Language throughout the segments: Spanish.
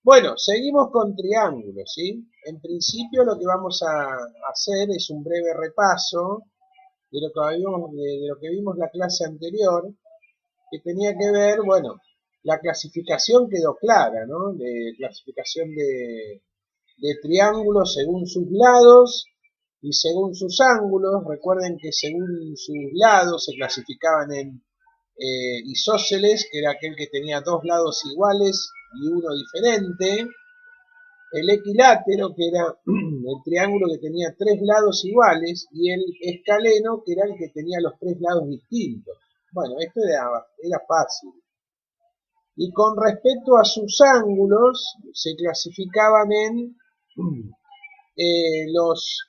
Bueno, seguimos con triángulos, ¿sí? En principio lo que vamos a hacer es un breve repaso de lo que vimos, de lo que vimos la clase anterior, que tenía que ver, bueno, la clasificación quedó clara, ¿no? De clasificación de triángulos según sus lados y según sus ángulos. Recuerden que según sus lados se clasificaban en isósceles, que era aquel que tenía dos lados iguales y uno diferente. El equilátero, que era el triángulo que tenía tres lados iguales, y el escaleno, que era el que tenía los tres lados distintos. Bueno, esto era fácil. Y con respecto a sus ángulos, se clasificaban en los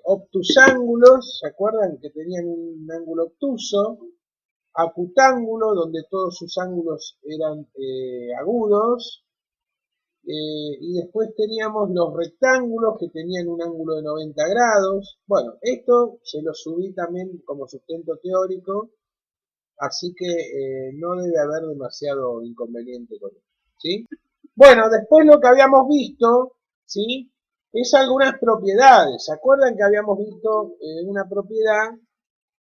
obtusángulos, ¿se acuerdan que tenían un ángulo obtuso? Acutángulo, donde todos sus ángulos eran agudos, y después teníamos los rectángulos que tenían un ángulo de 90 grados. Bueno, esto se lo subí también como sustento teórico, así que no debe haber demasiado inconveniente con esto, ¿sí? Bueno, después lo que habíamos visto, ¿sí? Es algunas propiedades. ¿Se acuerdan que habíamos visto una propiedad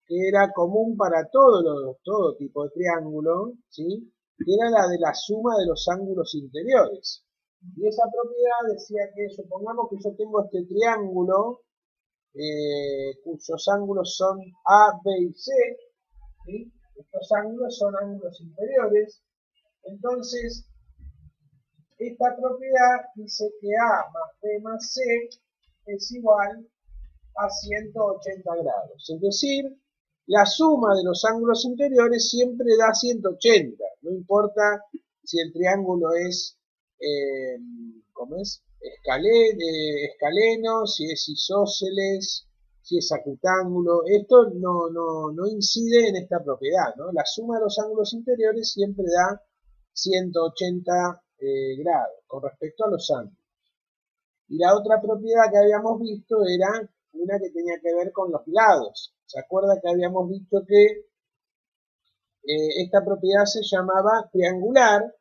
que era común para todo tipo de triángulo, ¿sí? Que era la de la suma de los ángulos interiores? Y esa propiedad decía que, supongamos que yo tengo este triángulo, cuyos ángulos son A, B y C, ¿sí? Estos ángulos son ángulos interiores. Entonces, esta propiedad dice que A más B más C es igual a 180 grados. Es decir, la suma de los ángulos interiores siempre da 180. No importa si el triángulo es, eh, ¿cómo es? Escaleno, si es isósceles, si es acutángulo. Esto no incide en esta propiedad, ¿no? La suma de los ángulos interiores siempre da 180 grados con respecto a los ángulos. Y la otra propiedad que habíamos visto era una que tenía que ver con los lados. ¿Se acuerda que habíamos visto que esta propiedad se llamaba triangular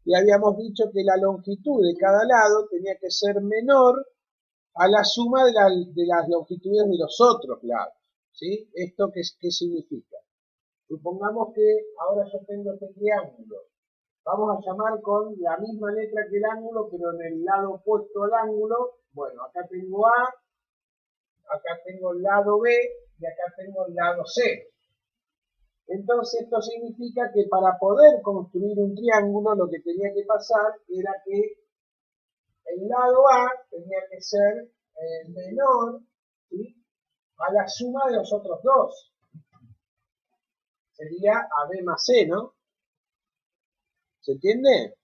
y habíamos dicho que la longitud de cada lado tenía que ser menor a la suma de las longitudes de los otros lados? ¿Sí? ¿Esto qué significa? Supongamos que ahora yo tengo este triángulo. Vamos a llamar con la misma letra que el ángulo, pero en el lado opuesto al ángulo. Bueno, acá tengo A, acá tengo el lado B y acá tengo el lado C. Entonces esto significa que para poder construir un triángulo lo que tenía que pasar era que el lado A tenía que ser menor, ¿sí?, a la suma de los otros dos. Sería AB más C, ¿no? ¿Se entiende?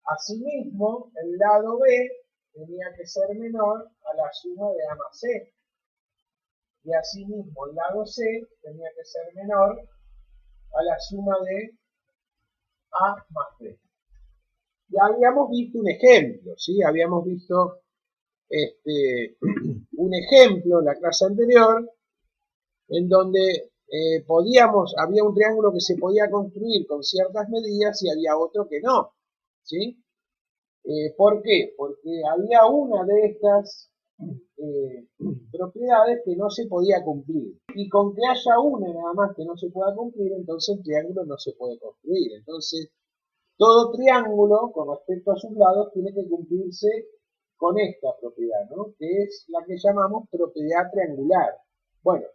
Asimismo, el lado B tenía que ser menor a la suma de A más C. Y asimismo, el lado C tenía que ser menor a la suma de A más B. Ya habíamos visto un ejemplo, ¿sí? Habíamos visto un ejemplo en la clase anterior en donde había un triángulo que se podía construir con ciertas medidas y había otro que no, ¿sí? ¿Por qué? Porque había una de estas eh, propiedades que no se podía cumplir. Y con que haya una nada más que no se pueda cumplir, entonces el triángulo no se puede construir. Entonces, todo triángulo, con respecto a sus lados, tiene que cumplirse con esta propiedad, ¿no? Que es la que llamamos propiedad triangular. Bueno,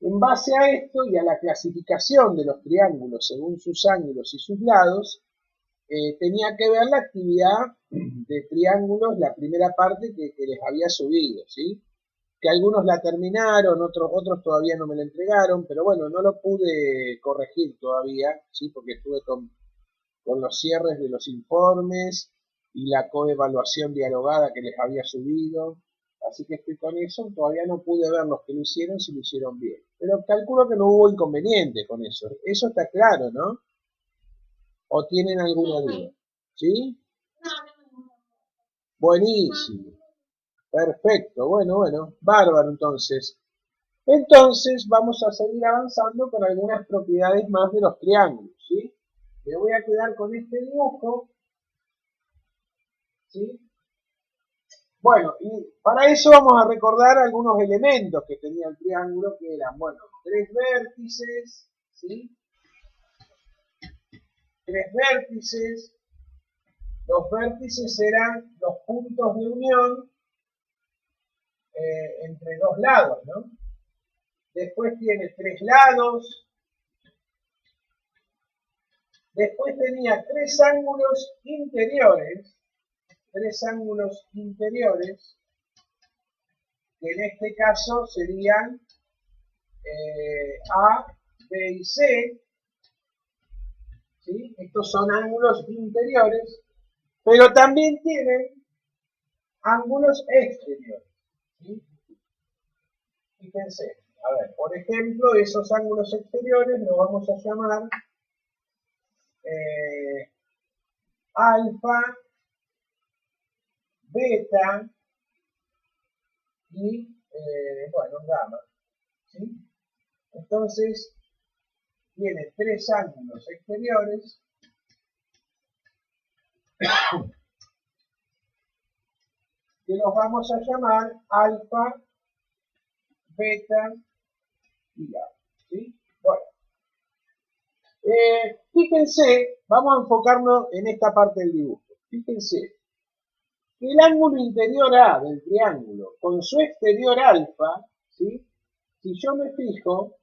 en base a esto y a la clasificación de los triángulos según sus ángulos y sus lados, tenía que ver la actividad de triángulos, la primera parte que les había subido, ¿sí? Que algunos la terminaron, otros todavía no me la entregaron, pero bueno, no lo pude corregir todavía, ¿sí? Porque estuve con los cierres de los informes y la coevaluación dialogada que les había subido. Así que estoy con eso, todavía no pude ver los que lo hicieron si lo hicieron bien. Pero calculo que no hubo inconveniente con eso. Eso está claro, ¿no? ¿O tienen alguna duda? ¿Sí? Buenísimo. Perfecto. Bueno. Bárbaro entonces. Entonces vamos a seguir avanzando con algunas propiedades más de los triángulos, ¿sí? Me voy a quedar con este dibujo ¿sí? Bueno, y para eso vamos a recordar algunos elementos que tenía el triángulo, que eran, bueno, tres vértices, ¿sí? Tres vértices. Los vértices eran los puntos de unión entre dos lados, ¿no? Después tiene tres lados. Después tenía tres ángulos interiores, que en este caso serían A, B y C, ¿sí? Estos son ángulos interiores, pero también tienen ángulos exteriores, ¿sí? Fíjense, a ver, por ejemplo, esos ángulos exteriores los vamos a llamar alfa, beta y, bueno, gamma, ¿sí? Entonces, tiene tres ángulos exteriores que los vamos a llamar alfa, beta y gamma, ¿sí? Bueno, fíjense, vamos a enfocarnos en esta parte del dibujo. Fíjense, que el ángulo interior A del triángulo con su exterior alfa, ¿sí? Si yo me fijo,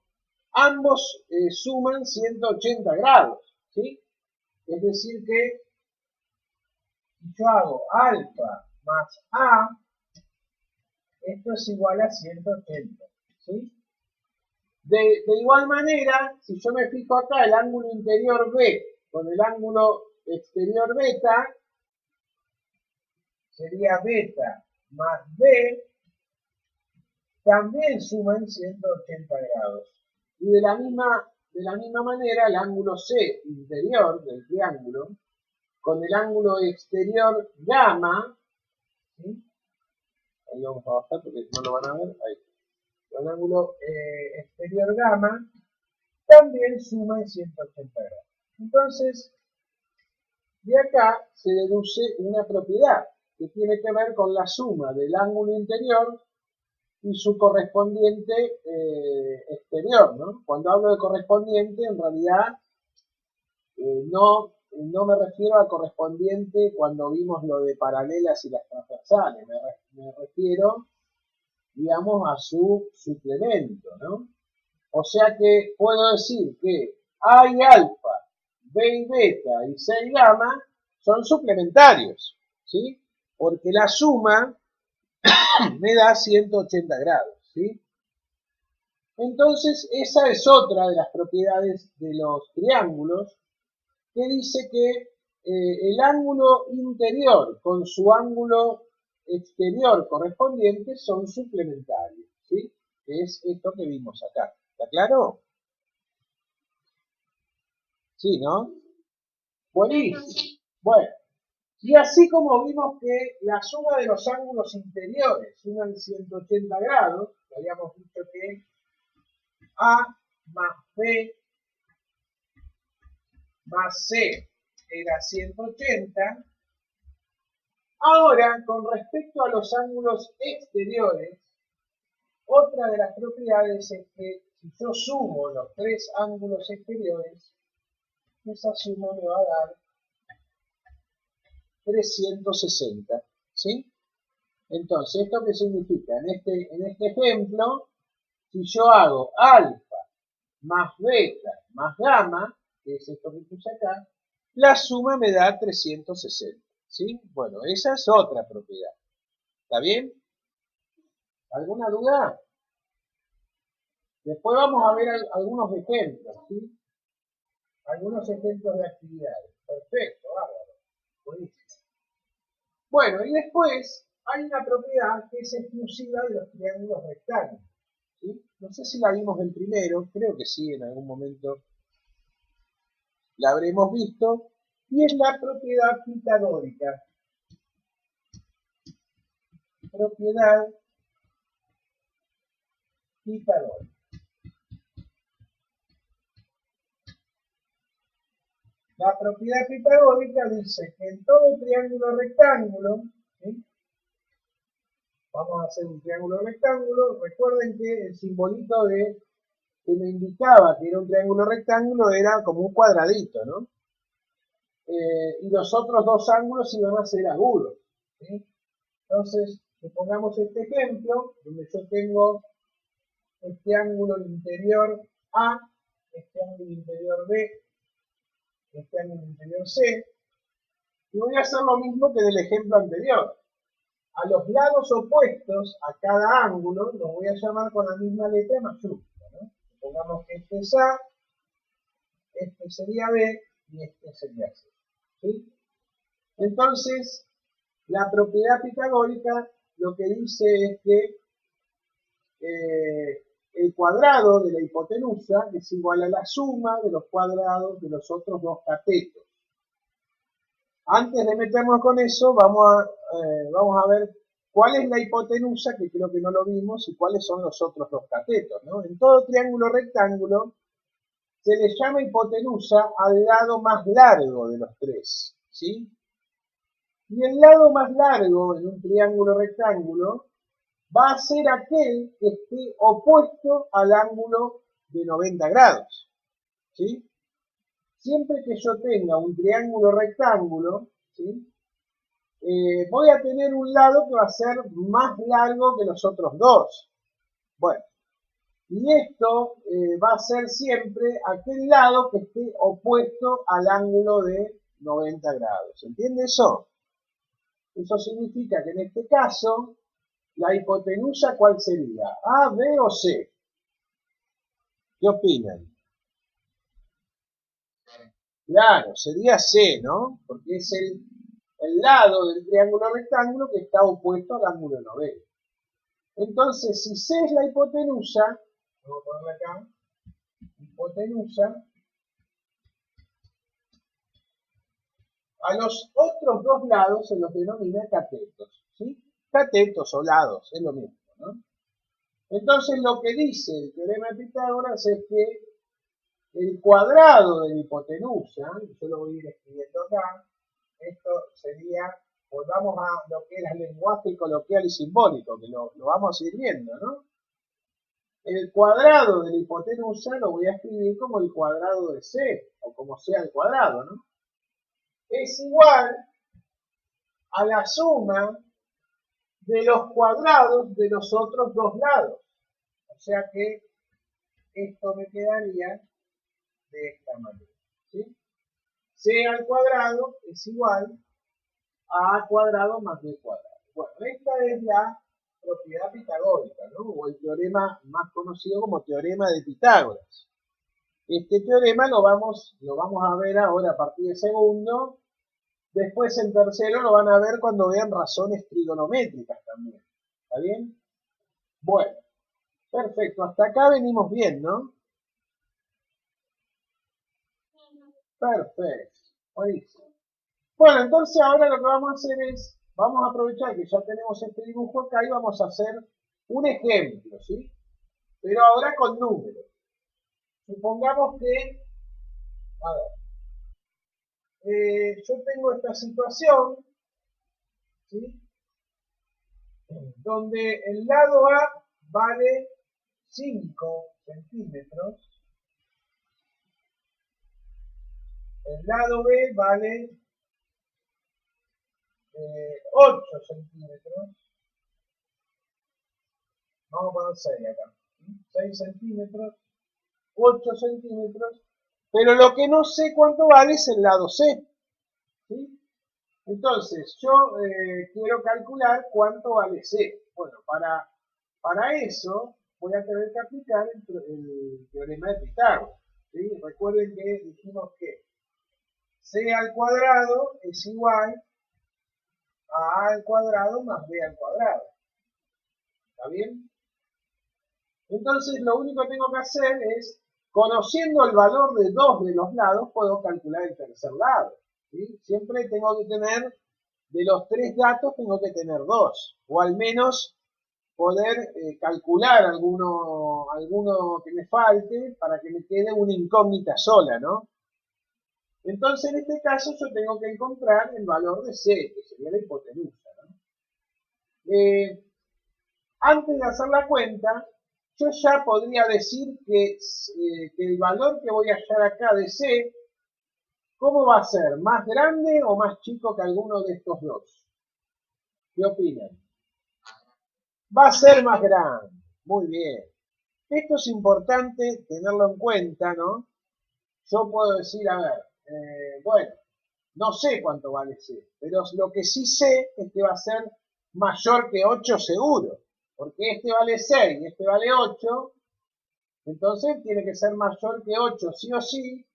ambos suman 180 grados, ¿sí? Es decir que si yo hago alfa más A, esto es igual a 180, ¿sí? De igual manera, si yo me fijo acá, el ángulo interior B con el ángulo exterior beta, sería beta más B, también suman 180 grados. Y de la misma manera, el ángulo C interior del triángulo con el ángulo exterior gamma, ¿sí? Ahí vamos a bajar porque no lo van a ver, ahí. El ángulo exterior gamma también suman 180 grados. Entonces, de acá se deduce una propiedad que tiene que ver con la suma del ángulo interior y su correspondiente exterior, ¿no? Cuando hablo de correspondiente, en realidad no me refiero al correspondiente cuando vimos lo de paralelas y las transversales, me refiero, digamos, a su suplemento, ¿no? O sea que puedo decir que A y alfa, B y beta y C y gamma son suplementarios, ¿sí? Porque la suma me da 180 grados, ¿sí? Entonces, esa es otra de las propiedades de los triángulos que dice que el ángulo interior con su ángulo exterior correspondiente son suplementarios, ¿sí? Que es esto que vimos acá. ¿Está claro? Sí, ¿no? Buenísimo. Bueno, y así como vimos que la suma de los ángulos interiores suman 180 grados, habíamos dicho que A más B más C era 180. Ahora, con respecto a los ángulos exteriores, otra de las propiedades es que si yo sumo los tres ángulos exteriores, esa suma me va a dar 360, ¿sí? Entonces, ¿esto qué significa? En este ejemplo, si yo hago alfa más beta más gamma, que es esto que puse acá, la suma me da 360, ¿sí? Bueno, esa es otra propiedad. ¿Está bien? ¿Alguna duda? Después vamos a ver algunos ejemplos, ¿sí? Algunos ejemplos de actividades. Perfecto, bárbaro. Buenísimo. Bueno, y después hay una propiedad que es exclusiva de los triángulos rectángulos, ¿sí? No sé si la vimos en primero, creo que sí, en algún momento la habremos visto, y es la propiedad pitagórica. Propiedad pitagórica. La propiedad pitagórica dice que en todo triángulo rectángulo, ¿sí? Vamos a hacer un triángulo rectángulo. Recuerden que el simbolito que me indicaba que era un triángulo rectángulo era como un cuadradito, ¿no? Y los otros dos ángulos iban a ser agudos, ¿sí? Entonces, supongamos este ejemplo, donde yo tengo este ángulo interior A, este ángulo interior B, este ángulo interior C, y voy a hacer lo mismo que en el ejemplo anterior. A los lados opuestos a cada ángulo los voy a llamar con la misma letra mayúscula, ¿no? Supongamos que este es A, este sería B y este sería C, ¿sí? Entonces, la propiedad pitagórica lo que dice es que el cuadrado de la hipotenusa es igual a la suma de los cuadrados de los otros dos catetos. Antes de meternos con eso, vamos a ver cuál es la hipotenusa, que creo que no lo vimos, y cuáles son los otros dos catetos, ¿no? En todo triángulo rectángulo se le llama hipotenusa al lado más largo de los tres, ¿sí? Y el lado más largo en un triángulo rectángulo va a ser aquel que esté opuesto al ángulo de 90 grados, ¿sí? Siempre que yo tenga un triángulo rectángulo, ¿sí? Voy a tener un lado que va a ser más largo que los otros dos. Bueno, y esto va a ser siempre aquel lado que esté opuesto al ángulo de 90 grados. ¿Entiende eso? Eso significa que en este caso, la hipotenusa, ¿cuál sería? ¿A, B o C? ¿Qué opinan? Claro, sería C, ¿no? Porque es el lado del triángulo rectángulo que está opuesto al ángulo de 90. Entonces, si C es la hipotenusa, vamos a ponerla acá, hipotenusa, a los otros dos lados se los denomina catetos, ¿sí? Catetos o lados, es lo mismo, ¿no? Entonces, lo que dice el teorema de Pitágoras es que el cuadrado de la hipotenusa, yo lo voy a ir escribiendo acá, esto sería, volvamos a lo que era el lenguaje coloquial y simbólico, que lo vamos a ir viendo, ¿no? El cuadrado de la hipotenusa lo voy a escribir como el cuadrado de C, o como sea el cuadrado, ¿no? Es igual a la suma de los cuadrados de los otros dos lados. O sea que esto me quedaría de esta manera, ¿sí? C al cuadrado es igual a A cuadrado más B cuadrado. Bueno, esta es la propiedad pitagórica, ¿no? O el teorema más conocido como teorema de Pitágoras. Este teorema lo vamos a ver ahora a partir de segundo. Después en tercero lo van a ver cuando vean razones trigonométricas también. ¿Está bien? Bueno, perfecto. Hasta acá venimos bien, ¿no? Perfecto. Buenísimo. Bueno, entonces ahora lo que vamos a hacer es, vamos a aprovechar que ya tenemos este dibujo acá y vamos a hacer un ejemplo, ¿sí? Pero ahora con números. Supongamos que, a ver, yo tengo esta situación, ¿sí? Donde el lado A vale 5 centímetros, el lado B vale 8 centímetros, vamos a poner 6 acá, 6 centímetros, 8 centímetros, pero lo que no sé cuánto vale es el lado C, ¿sí? Entonces, yo quiero calcular cuánto vale C. Bueno, para eso voy a tener que aplicar el teorema de Pitágoras, ¿sí? Recuerden que dijimos que C al cuadrado es igual a A al cuadrado más B al cuadrado. ¿Está bien? Entonces, lo único que tengo que hacer es, conociendo el valor de dos de los lados, puedo calcular el tercer lado, ¿sí? Siempre tengo que tener, de los tres datos, tengo que tener dos, o al menos poder calcular alguno que me falte para que me quede una incógnita sola, ¿no? Entonces, en este caso, yo tengo que encontrar el valor de C, que sería la hipotenusa, ¿no? Antes de hacer la cuenta, yo ya podría decir que el valor que voy a hallar acá de C, ¿cómo va a ser? ¿Más grande o más chico que alguno de estos dos? ¿Qué opinan? Va a ser más grande. Muy bien. Esto es importante tenerlo en cuenta, ¿no? Yo puedo decir, a ver, bueno, no sé cuánto vale C, pero lo que sí sé es que va a ser mayor que 8 seguro, porque este vale 6 y este vale 8, entonces tiene que ser mayor que 8 sí o sí,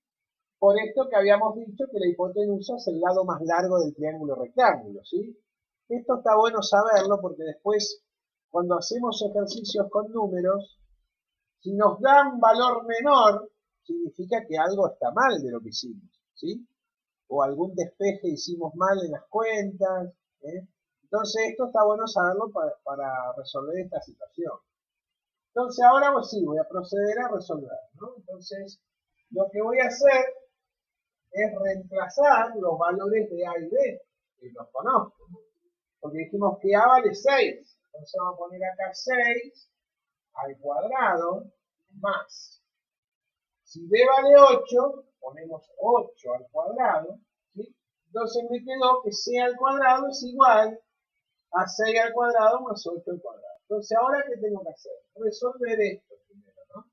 por esto que habíamos dicho que la hipotenusa es el lado más largo del triángulo rectángulo, ¿sí? Esto está bueno saberlo porque después, cuando hacemos ejercicios con números, si nos da un valor menor, significa que algo está mal de lo que hicimos, ¿sí? O algún despeje hicimos mal en las cuentas, ¿eh? Entonces esto está bueno saberlo para resolver esta situación. Entonces ahora pues sí, voy a proceder a resolver, ¿no? Entonces lo que voy a hacer es reemplazar los valores de A y B, que los conozco, porque dijimos que A vale 6, entonces vamos a poner acá 6 al cuadrado más, si B vale 8, ponemos 8 al cuadrado, ¿sí? Entonces me quedó que C al cuadrado es igual a 6 al cuadrado más 8 al cuadrado. Entonces, ¿ahora qué tengo que hacer? Resolver esto primero, ¿no?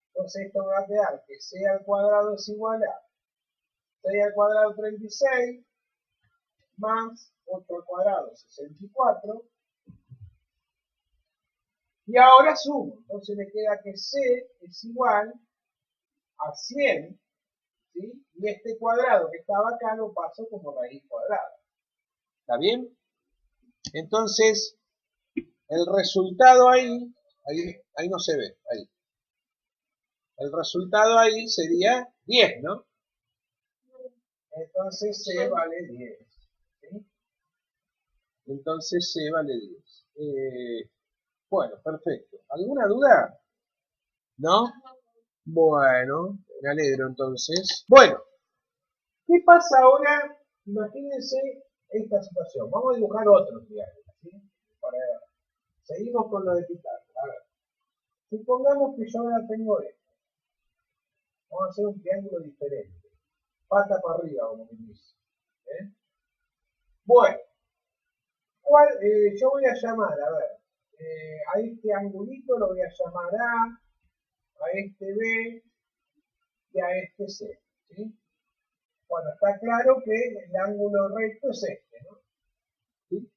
Entonces, esto me va a quedar que C al cuadrado es igual a 6 al cuadrado 36 más 8 al cuadrado 64. Y ahora sumo. Entonces, me queda que C es igual a 100, ¿sí? Y este cuadrado que estaba acá lo paso como raíz cuadrada. ¿Está bien? Entonces, el resultado ahí no se ve, ahí. El resultado ahí sería 10, ¿no? Entonces C vale 10. ¿Sí? Entonces C vale 10. Bueno, perfecto. ¿Alguna duda? ¿No? Bueno, me alegro entonces. Bueno, ¿qué pasa ahora? Imagínense esta situación. Vamos a dibujar otro triángulo, ¿sí? Seguimos con lo de Pitágoras. A ver, supongamos que yo ahora tengo esto. Vamos a hacer un triángulo diferente. Pata para arriba, como quien dice. ¿Eh? Bueno, yo voy a llamar, a ver, a este angulito lo voy a llamar a este B y a este C. ¿Sí? Bueno, está claro que el ángulo recto es este, ¿no? ¿Sí?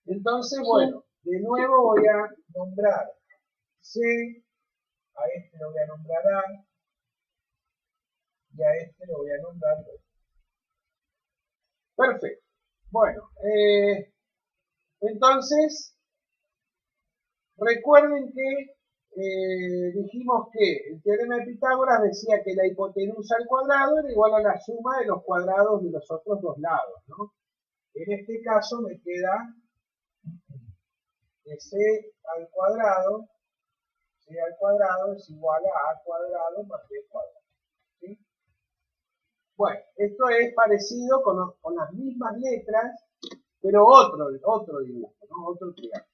Entonces, bueno, de nuevo voy a nombrar C, a este lo voy a nombrar A y a este lo voy a nombrar B. Perfecto. Bueno, entonces, recuerden que dijimos que el teorema de Pitágoras decía que la hipotenusa al cuadrado era igual a la suma de los cuadrados de los otros dos lados, ¿no? En este caso me queda que C al cuadrado es igual a cuadrado más B cuadrado, ¿sí? Bueno, esto es parecido con las mismas letras, pero otro dibujo, ¿no? Otro triángulo.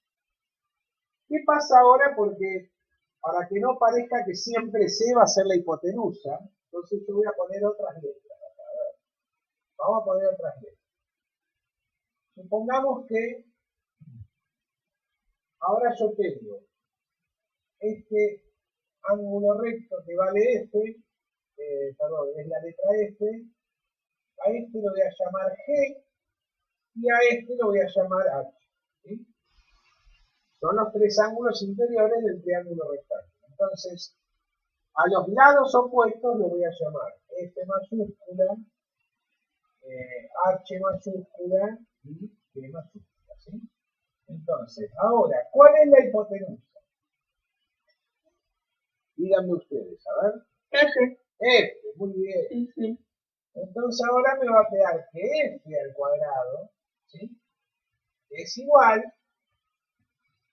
¿Qué pasa ahora? Porque para que no parezca que siempre C va a ser la hipotenusa, entonces yo voy a poner otras letras. A ver, vamos a poner otras letras. Supongamos que ahora yo tengo este ángulo recto que vale F, perdón, es la letra F, a este lo voy a llamar G y a este lo voy a llamar H. ¿Sí? Son los tres ángulos interiores del triángulo rectángulo. Entonces, a los lados opuestos los voy a llamar F mayúscula, H mayúscula y G mayúscula, ¿sí? Entonces, ahora, ¿cuál es la hipotenusa? Díganme ustedes, a ver. F. F, muy bien. F. Entonces ahora me va a quedar que F al cuadrado, ¿sí? Es igual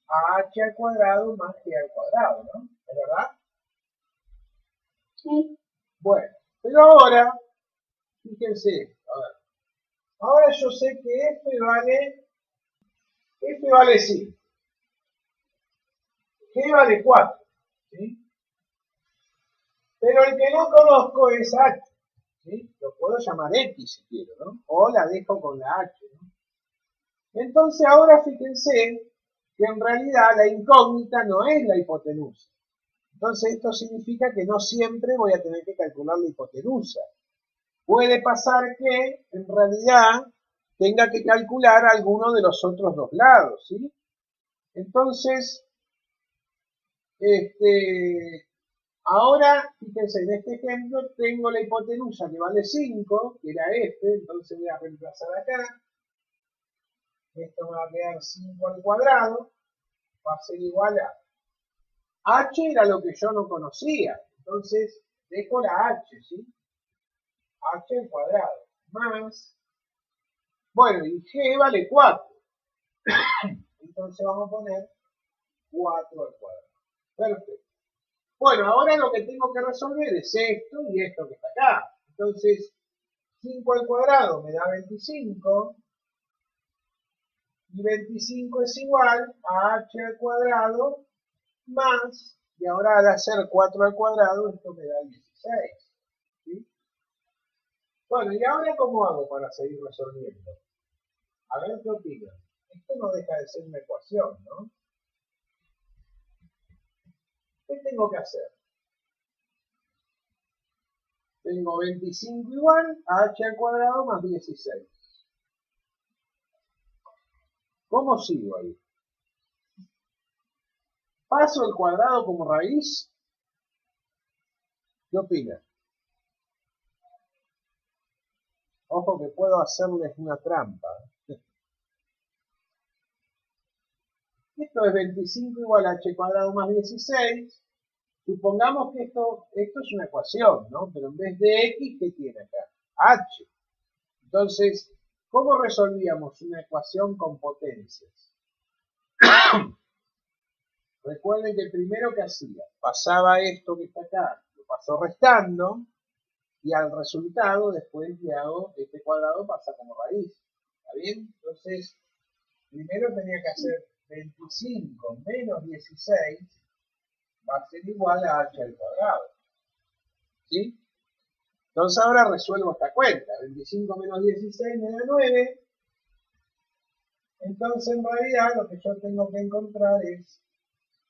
a H al cuadrado más G al cuadrado, ¿no? ¿Es verdad? Sí. Bueno, pero ahora Fíjense, a ver. Ahora yo sé que F vale 5, G vale 4, ¿sí? Pero el que no conozco es H, ¿sí? Lo puedo llamar X si quiero, ¿no? O la dejo con la H, ¿no? Entonces ahora fíjense que en realidad la incógnita no es la hipotenusa. Entonces esto significa que no siempre voy a tener que calcular la hipotenusa. Puede pasar que en realidad tenga que calcular alguno de los otros dos lados, ¿sí? Entonces, ahora, fíjense, en este ejemplo tengo la hipotenusa que vale 5, que era F, entonces voy a reemplazar acá. Esto me va a quedar 5 al cuadrado, va a ser igual a H era lo que yo no conocía, entonces dejo la H, ¿sí? H al cuadrado, más, bueno, y G vale 4, entonces vamos a poner 4 al cuadrado. Perfecto. Bueno, ahora lo que tengo que resolver es esto y esto que está acá. Entonces, 5 al cuadrado me da 25, y 25 es igual a H al cuadrado más, y ahora al hacer 4 al cuadrado, esto me da 16. ¿Sí? Bueno, ¿y ahora cómo hago para seguir resolviendo? A ver qué opinan. Esto no deja de ser una ecuación, ¿no? ¿Qué tengo que hacer? Tengo 25 igual a H al cuadrado más 16. ¿Cómo sigo ahí? ¿Paso el cuadrado como raíz? ¿Qué opinan? Ojo que puedo hacerles una trampa. Esto es 25 igual a h cuadrado más 16. Supongamos que esto es una ecuación, ¿no? Pero en vez de x, ¿qué tiene acá? H. Entonces, ¿cómo resolvíamos una ecuación con potencias? Recuerden que primero que hacía, pasaba esto que está acá, lo paso restando, y al resultado después le hago este cuadrado pasa como raíz. ¿Está bien? Entonces, primero tenía que hacer 25 menos 16 va a ser igual a h al cuadrado. ¿Sí? Entonces ahora resuelvo esta cuenta. 25 menos 16 me da 9. Entonces en realidad lo que yo tengo que encontrar es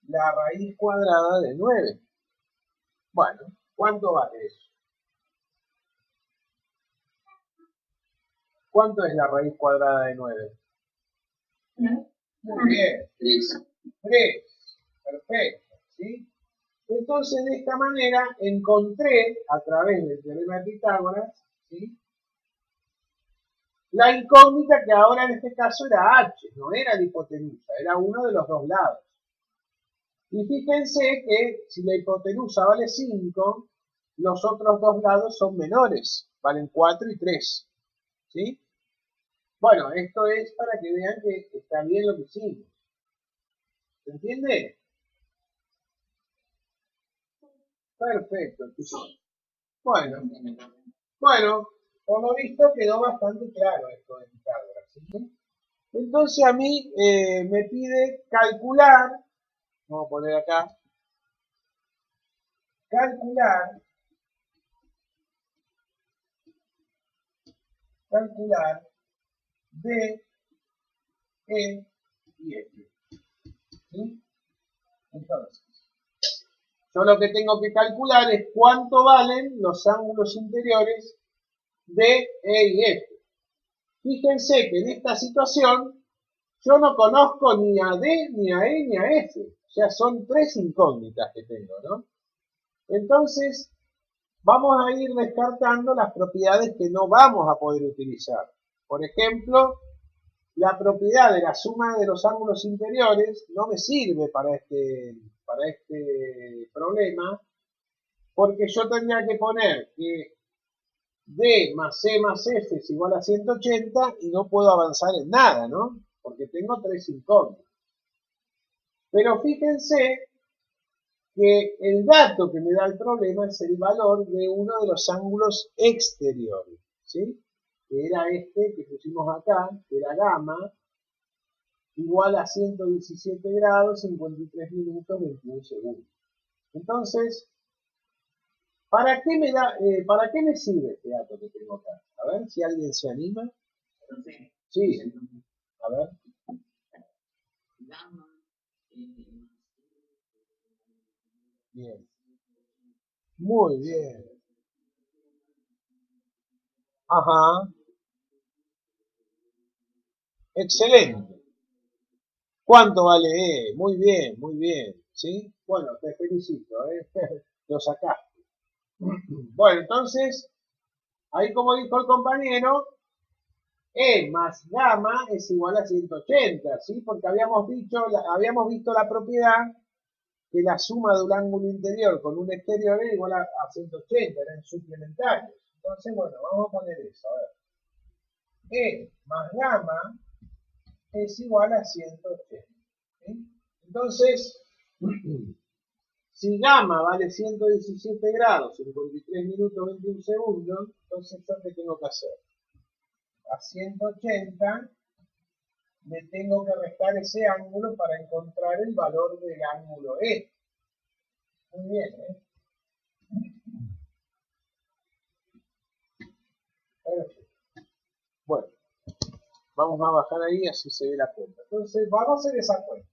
la raíz cuadrada de 9. Bueno, ¿cuánto vale eso? ¿Cuánto es la raíz cuadrada de 9? Muy bien. 3. Perfecto. ¿Sí? Entonces, de esta manera, encontré, a través del teorema de Pitágoras, ¿sí?, la incógnita que ahora en este caso era h, no era la hipotenusa, era uno de los dos lados. Y fíjense que si la hipotenusa vale 5, los otros dos lados son menores, valen 4 y 3. ¿Sí? Bueno, esto es para que vean que está bien lo que hicimos. ¿Se entiende? Perfecto. Bueno, por lo visto quedó bastante claro esto de Pitágoras. ¿Sí? Entonces a mí me pide calcular, vamos a poner acá, calcular D, E y F. ¿Sí? Entonces, yo lo que tengo que calcular es cuánto valen los ángulos interiores D, E y F. Fíjense que en esta situación yo no conozco ni a D, ni a E, ni a F. O sea, son tres incógnitas que tengo, ¿no? Entonces, vamos a ir descartando las propiedades que no vamos a poder utilizar. Por ejemplo, la propiedad de la suma de los ángulos interiores no me sirve para este problema, porque yo tendría que poner que D más C más F es igual a 180 y no puedo avanzar en nada, ¿no? Porque tengo tres incógnitas. Pero fíjense que el dato que me da el problema es el valor de uno de los ángulos exteriores. ¿sí? Que era este que pusimos acá, que era gamma, igual a 117 grados, 53 minutos, 21 segundos. Entonces, ¿para qué me sirve este dato que tengo acá? A ver si alguien se anima. Sí, a ver. Bien. Muy bien. Ajá. Excelente. ¿Cuánto vale? Muy bien, muy bien. ¿Sí? Bueno, te felicito, ¿eh? Lo sacaste. Bueno, entonces, ahí como dijo el compañero, E más gamma es igual a 180, ¿sí? Porque habíamos visto la propiedad que la suma de un ángulo interior con un exterior es igual a 180, eran suplementarios. Entonces, bueno, vamos a poner eso. A ver. E más gamma es igual a 180. ¿Sí? Entonces, si gamma vale 117 grados, 53 minutos, 21 segundos, entonces yo qué tengo que hacer. A 180 le tengo que restar ese ángulo para encontrar el valor del ángulo E. Muy bien, ¿eh? Perfecto. Bueno, vamos a bajar ahí, así se ve la cuenta. Entonces, vamos a hacer esa cuenta.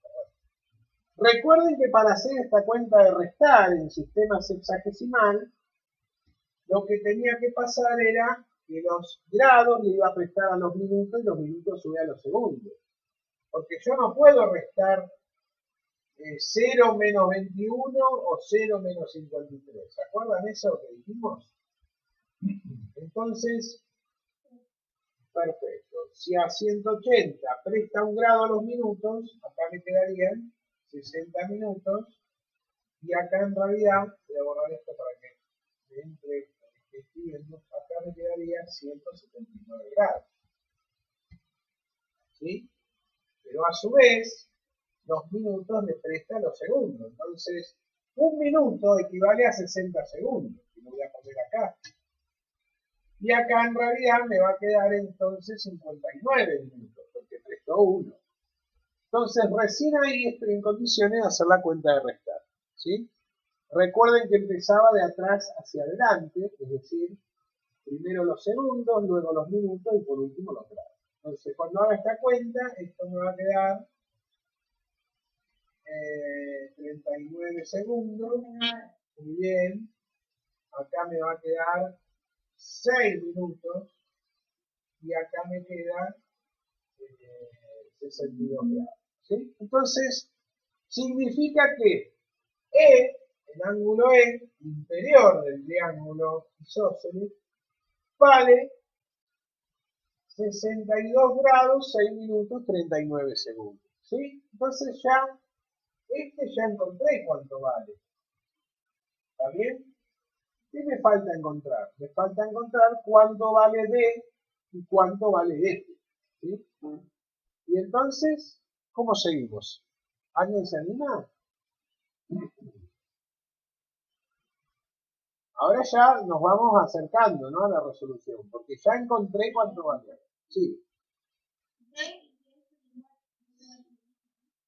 Recuerden que para hacer esta cuenta de restar en sistema sexagesimal, lo que tenía que pasar era que los grados le iba a prestar a los minutos y los minutos sube a los segundos. Porque yo no puedo restar 0 menos 21 o 0 menos 53. ¿Se acuerdan eso que dijimos? Entonces, perfecto. Si a 180 presta un grado a los minutos, acá me quedarían 60 minutos. Y acá en realidad, voy a borrar esto para que me entre lo que estoy escribiendo, acá me quedaría 179 grados. ¿Sí? Pero a su vez, los minutos le prestan los segundos. Entonces, un minuto equivale a 60 segundos. Y lo voy a poner acá. Y acá en realidad me va a quedar entonces 59 minutos, porque prestó 1. Entonces, recién ahí estoy en condiciones de hacer la cuenta de restar. ¿Sí? Recuerden que empezaba de atrás hacia adelante, es decir, primero los segundos, luego los minutos y por último los grados. Entonces, cuando haga esta cuenta, esto me va a quedar 39 segundos. Muy bien. Acá me va a quedar 6 minutos. Y acá me queda 62 grados. ¿Sí? Entonces, significa que E, el ángulo E, interior del triángulo isósceles, vale 62 grados, 6 minutos, 39 segundos. ¿Sí? Entonces ya encontré cuánto vale. ¿Está bien? ¿Qué me falta encontrar? Me falta encontrar cuánto vale D y cuánto vale F. ¿Sí? Y entonces, ¿cómo seguimos? ¿Alguien se anima? Ahora ya nos vamos acercando, ¿no?, a la resolución, porque ya encontré cuánto vale. Sí.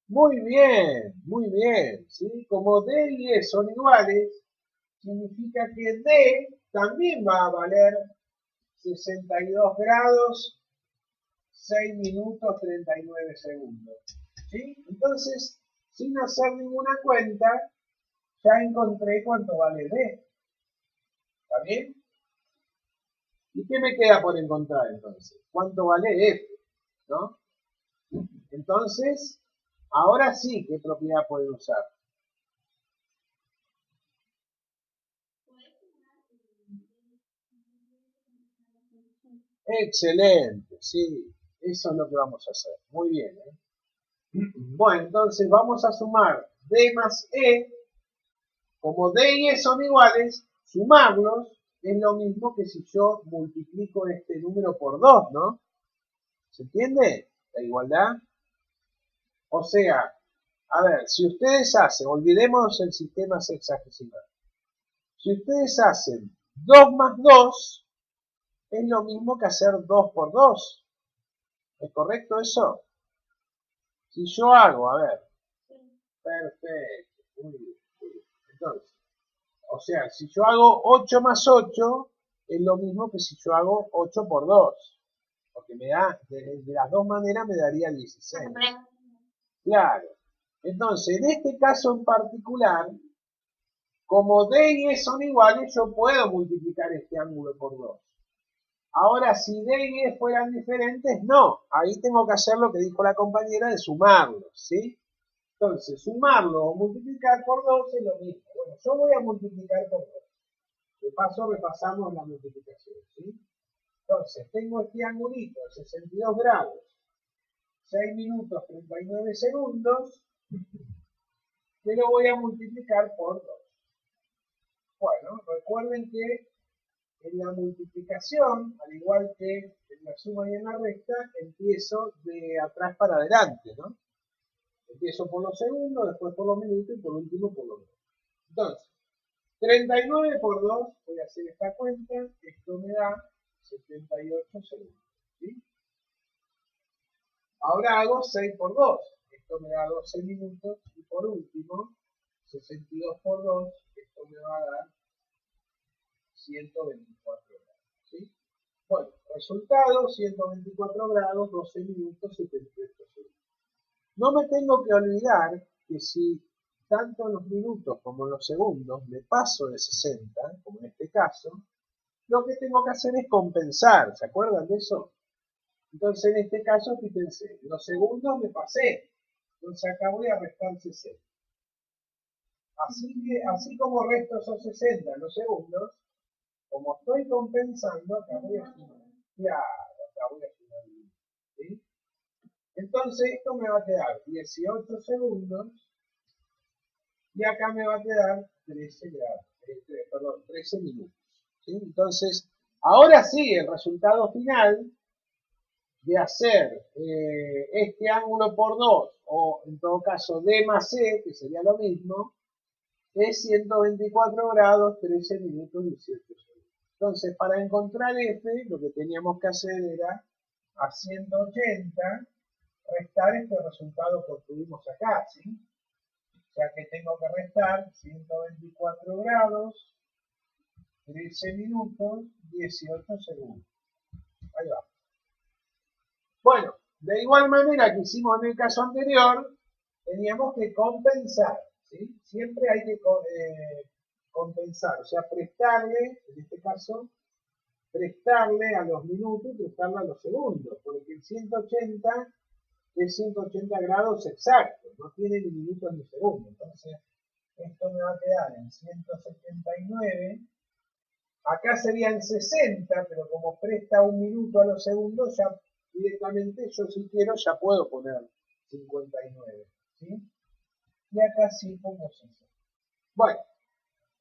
Muy bien, ¿sí? Como D y E son iguales, significa que D también va a valer 62 grados, 6 minutos, 39 segundos. ¿Sí? Entonces, sin hacer ninguna cuenta, ya encontré cuánto vale D. ¿Está bien? ¿Y qué me queda por encontrar entonces? ¿Cuánto vale F? ¿No? Entonces, ahora sí, ¿qué propiedad puedo usar? Excelente, sí, eso es lo que vamos a hacer. Muy bien, ¿eh? Bueno, entonces vamos a sumar D más E. Como D y E son iguales, sumarlos es lo mismo que si yo multiplico este número por 2, ¿no? ¿Se entiende? La igualdad. O sea, a ver, si ustedes hacen, olvidemos el sistema sexagesimal. Si ustedes hacen 2 más 2, es lo mismo que hacer 2 por 2. ¿Es correcto eso? Si yo hago, a ver, perfecto, muy bien, muy bien. Entonces, o sea, si yo hago 8 más 8, es lo mismo que si yo hago 8 por 2. Porque me da, de las dos maneras me daría 16. Claro. Entonces, en este caso en particular, como D y E son iguales, yo puedo multiplicar este ángulo por 2. Ahora, si D y E fueran diferentes, no. Ahí tengo que hacer lo que dijo la compañera de sumarlos, ¿sí? Entonces, sumarlo o multiplicar por 2 es lo mismo. Bueno, yo voy a multiplicar por 2. De paso, repasamos la multiplicación, ¿sí? Entonces, tengo este angulito de 62 grados, 6 minutos 39 segundos, que lo voy a multiplicar por 2. Bueno, recuerden que en la multiplicación, al igual que en la suma y en la resta, empiezo de atrás para adelante, ¿no? Empiezo por los segundos, después por los minutos y por último por los minutos. Entonces, 39 por 2, voy a hacer esta cuenta, esto me da 78 segundos, ¿sí? Ahora hago 6 por 2, esto me da 12 minutos y por último, 62 por 2, esto me va a dar 124 grados, ¿sí? Bueno, resultado, 124 grados, 12 minutos, 78 segundos. No me tengo que olvidar que si tanto en los minutos como en los segundos me paso de 60, como en este caso, lo que tengo que hacer es compensar, ¿se acuerdan de eso? Entonces en este caso, fíjense, en los segundos me pasé, entonces acá voy a restar 60. Así como resto esos 60 en los segundos, como estoy compensando, acá voy a sumar. Claro, acá voy a sumar. ¿Sí? Entonces esto me va a quedar 18 segundos y acá me va a quedar 13 grados, perdón, 13 minutos. ¿Sí? Entonces, ahora sí, el resultado final de hacer este ángulo por 2, o en todo caso D más C, que sería lo mismo, es 124 grados, 13 minutos, 18 segundos. Entonces, para encontrar F, lo que teníamos que hacer era a 180 restar este resultado que obtuvimos acá, ¿sí? O sea que tengo que restar 124 grados, 13 minutos, 18 segundos. Ahí va. Bueno, de igual manera que hicimos en el caso anterior, teníamos que compensar, ¿sí? Siempre hay que compensar, o sea, prestarle, en este caso, prestarle a los minutos y prestarle a los segundos, porque el 180 es 180 grados exactos, no tiene ni minutos ni segundos. Entonces, esto me va a quedar en 179. Acá serían 60, pero como presta un minuto a los segundos, ya directamente yo si quiero ya puedo poner 59. ¿Sí? Y acá sí pongo 60. Bueno,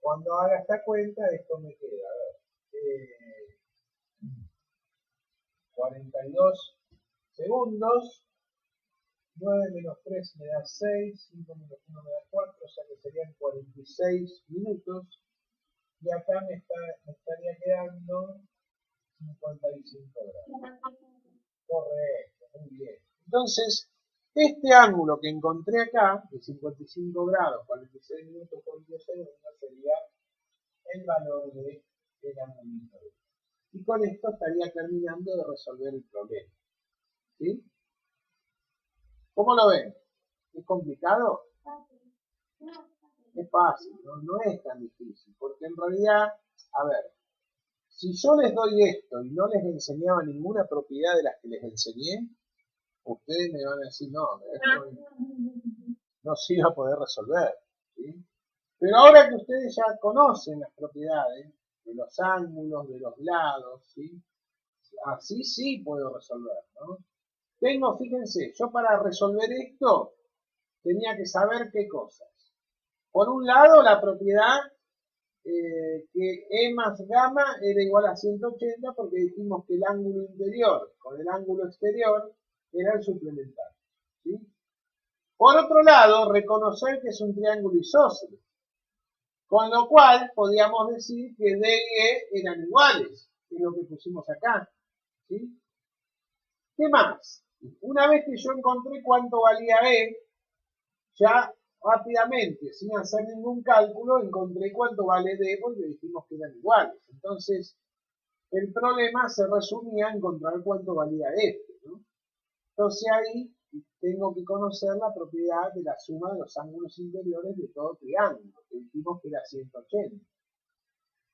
cuando haga esta cuenta, esto me queda, a ver, 42 segundos. 9 menos 3 me da 6, 5 menos 1 me da 4, o sea que serían 46 minutos. Y acá me estaría quedando 55 grados. Correcto, muy bien. Entonces, este ángulo que encontré acá, de 55 grados, 46 minutos, 42 segundos, sería el valor del ángulo. Y con esto estaría terminando de resolver el problema. ¿Sí? ¿Cómo lo ven? ¿Es complicado? Es fácil, no es tan difícil, porque en realidad, a ver, si yo les doy esto y no les enseñaba ninguna propiedad de las que les enseñé, ustedes me van a decir, no, esto no se iba a poder resolver. ¿Sí? Pero ahora que ustedes ya conocen las propiedades de los ángulos, de los lados, ¿sí? Así sí puedo resolver, ¿no? Fíjense, yo para resolver esto tenía que saber qué cosas. Por un lado, la propiedad que E más gamma era igual a 180 porque dijimos que el ángulo interior con el ángulo exterior era el suplementario. ¿Sí? Por otro lado, reconocer que es un triángulo isósceles, con lo cual podíamos decir que D y E eran iguales. que es lo que pusimos acá, ¿sí? ¿Qué más? Una vez que yo encontré cuánto valía E, ya rápidamente, sin hacer ningún cálculo, encontré cuánto vale D porque dijimos que eran iguales. Entonces, el problema se resumía en encontrar cuánto valía este, ¿no? Entonces ahí tengo que conocer la propiedad de la suma de los ángulos interiores de todo triángulo, que dijimos que era 180.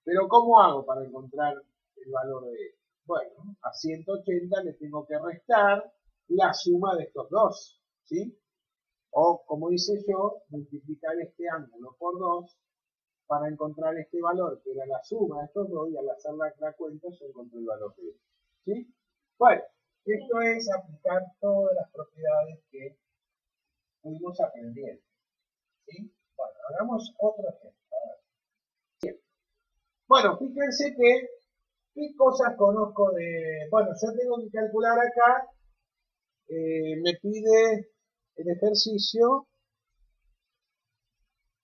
Pero ¿cómo hago para encontrar el valor de E? Bueno, a 180 le tengo que restar la suma de estos dos, ¿sí? O, como hice yo, multiplicar este ángulo por 2 para encontrar este valor, que era la suma de estos dos, y al hacer la cuenta yo encontré el valor de este, ¿sí? Bueno, esto es aplicar todas las propiedades que fuimos aprendiendo, ¿sí? Bueno, hagamos otro ejemplo. Bien. Bueno, fíjense que, ¿qué cosas conozco de...? Bueno, yo tengo que calcular acá, me pide el ejercicio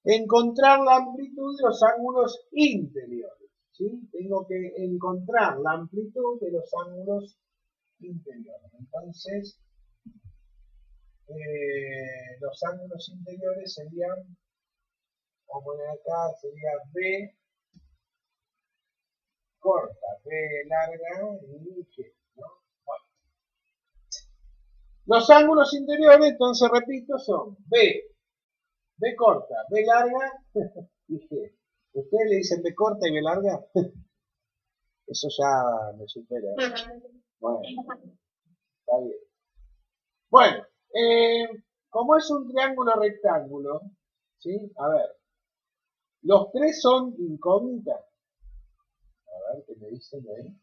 encontrar la amplitud de los ángulos interiores, ¿sí? Tengo que encontrar la amplitud de los ángulos interiores. Entonces, los ángulos interiores serían, como en acá, sería B corta, B larga y G, ¿no? Bueno. Los ángulos interiores, entonces repito, son B corta, B larga y G. ¿Ustedes le dicen B corta y B larga? Eso ya me supera. Bueno, está bien. Bueno, como es un triángulo rectángulo, ¿sí? A ver, los tres son incógnitas. A ver, ¿qué me dicen ahí?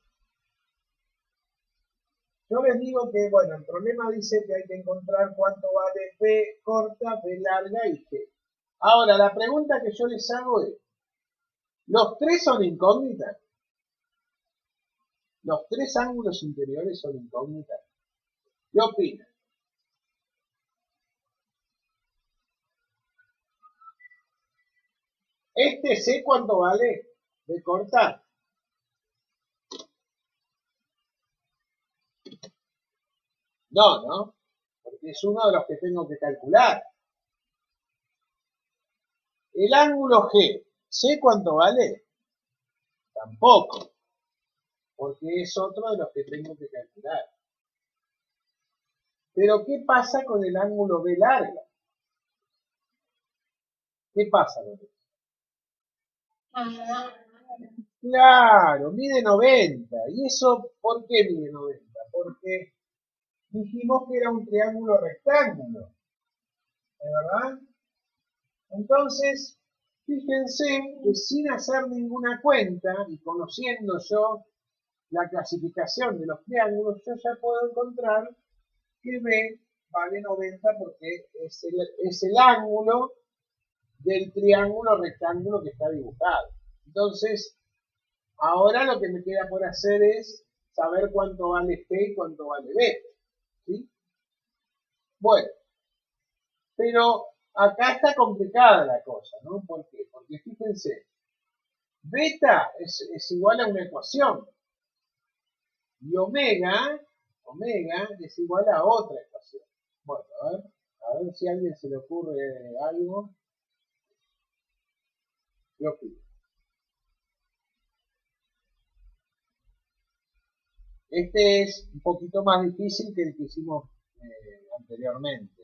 Yo les digo que, bueno, el problema dice que hay que encontrar cuánto vale B corta, B larga y G. Ahora, la pregunta que yo les hago es, ¿los tres son incógnitas? ¿Los tres ángulos interiores son incógnitas? ¿Qué opinan? ¿Este sé cuánto vale? ¿B corta? No, ¿no? Porque es uno de los que tengo que calcular. El ángulo G, ¿sé cuánto vale? Tampoco, porque es otro de los que tengo que calcular. Pero ¿qué pasa con el ángulo B larga? ¿Qué pasa con eso? Claro, mide 90. ¿Y eso por qué mide 90? Porque dijimos que era un triángulo rectángulo, ¿de verdad? Entonces, fíjense que sin hacer ninguna cuenta y conociendo yo la clasificación de los triángulos, yo ya puedo encontrar que B vale 90 porque es el ángulo del triángulo rectángulo que está dibujado. Entonces, ahora lo que me queda por hacer es saber cuánto vale G y cuánto vale B, ¿sí? Bueno, pero acá está complicada la cosa, ¿no? ¿Por qué? Porque fíjense, beta es igual a una ecuación y omega es igual a otra ecuación. Bueno, a ver si a alguien se le ocurre algo. Yo pido. Este es un poquito más difícil que el que hicimos anteriormente.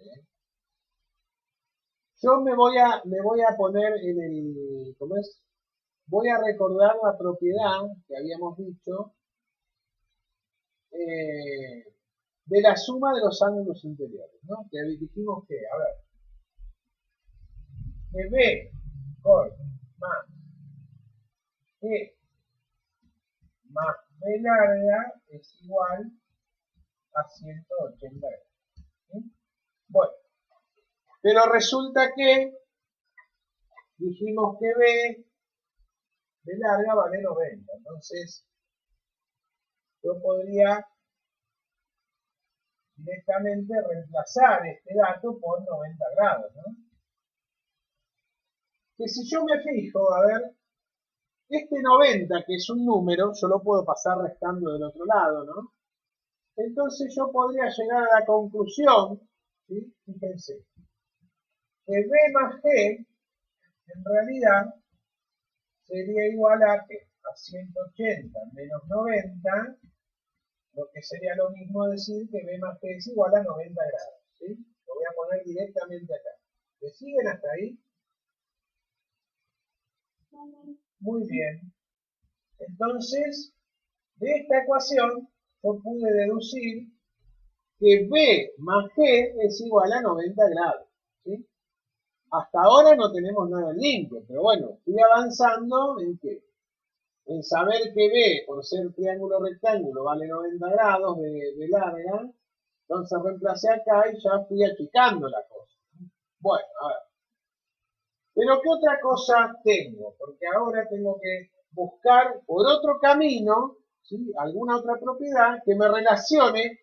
Yo me voy a poner en el, ¿cómo es? Voy a recordar la propiedad que habíamos dicho de la suma de los ángulos interiores, ¿no? Que dijimos que, a ver, que B corta más E más B larga es igual a 180 grados. ¿Sí? Bueno, pero resulta que dijimos que B larga vale 90. Entonces, yo podría directamente reemplazar este dato por 90 grados, ¿no? Que si yo me fijo, a ver, este 90, que es un número, yo lo puedo pasar restando del otro lado, ¿no? Entonces yo podría llegar a la conclusión, ¿sí? Fíjense, que B más G, en realidad, sería igual a, a 180 menos 90, lo que sería lo mismo decir que B más G es igual a 90 grados, ¿sí? Lo voy a poner directamente acá. ¿Me siguen hasta ahí? Muy bien. Entonces, de esta ecuación, yo pude deducir que B más G es igual a 90 grados, ¿sí? Hasta ahora no tenemos nada limpio, pero bueno, fui avanzando en que, en saber que B, por ser triángulo rectángulo, vale 90 grados de larga, entonces reemplacé acá y ya fui achicando la cosa. Bueno, a ver. Pero ¿qué otra cosa tengo? Porque ahora tengo que buscar por otro camino, ¿sí? Alguna otra propiedad que me relacione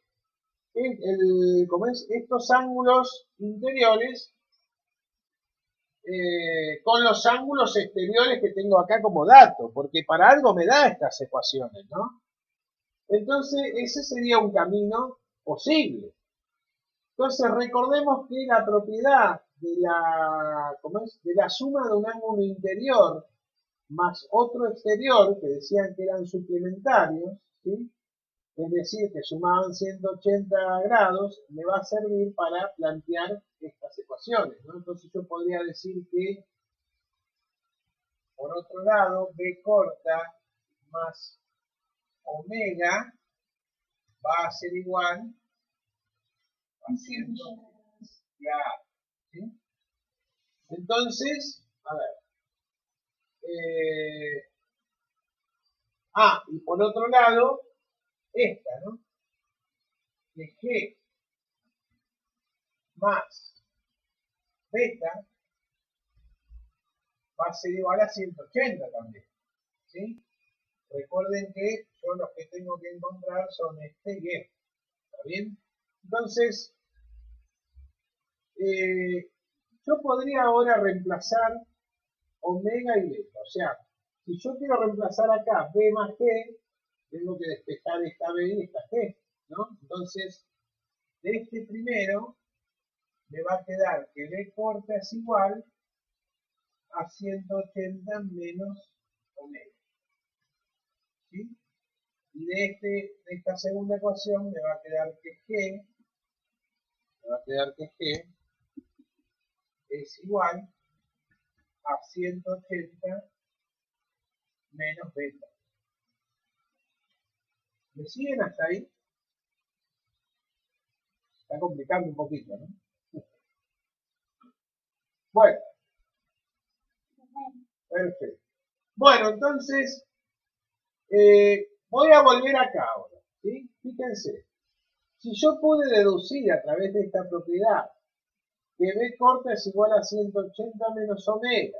estos ángulos interiores con los ángulos exteriores que tengo acá como dato, porque para algo me da estas ecuaciones, ¿no? Entonces, ese sería un camino posible. Entonces, recordemos que la propiedad de la suma de un ángulo interior más otro exterior, que decían que eran suplementarios, ¿sí? Es decir, que sumaban 180 grados, me va a servir para plantear estas ecuaciones, ¿no? Entonces yo podría decir que, por otro lado, B corta más omega va a ser igual a 180 grados, ¿sí? Entonces, a ver, y por otro lado, esta, ¿no? Que G más beta va a ser igual a 180 también, ¿sí? Recuerden que yo los que tengo que encontrar son este y este, ¿está bien? Entonces, yo podría ahora reemplazar omega y beta, o sea, si yo quiero reemplazar acá B más G, tengo que despejar esta B y esta G, ¿no? Entonces, de este primero, me va a quedar que B corta es igual a 180 menos omega, ¿sí? Y de esta segunda ecuación me va a quedar que G es igual a 180 menos beta. ¿Me siguen hasta ahí? Está complicando un poquito, ¿no? Bueno, perfecto. Bueno, entonces, voy a volver acá ahora, ¿sí? Fíjense, si yo pude deducir a través de esta propiedad que B corta es igual a 180 menos omega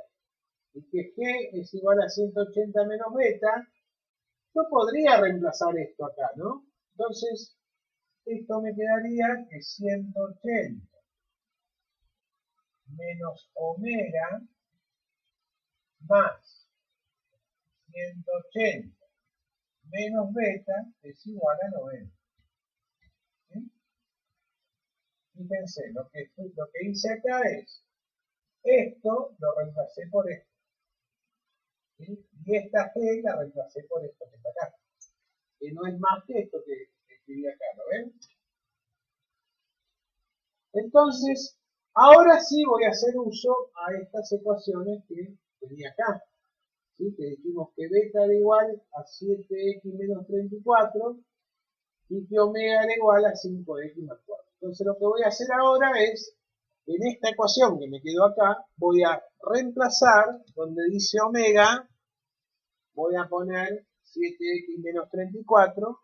y que G es igual a 180 menos beta, yo podría reemplazar esto acá, ¿no? Entonces, esto me quedaría que 180 menos omega más 180 menos beta es igual a 90. ¿Sí? Fíjense, lo que hice acá es, esto lo reemplacé por esto, ¿sí? Y esta G la reemplacé por esto que está acá, que no es más que esto que escribí acá, ¿lo ven? Entonces, ahora sí voy a hacer uso a estas ecuaciones que tenía acá, ¿sí? Que dijimos que beta era igual a 7x menos 34 y que omega era igual a 5x más 4. Entonces lo que voy a hacer ahora es, en esta ecuación que me quedó acá, voy a reemplazar donde dice omega, voy a poner 7x menos 34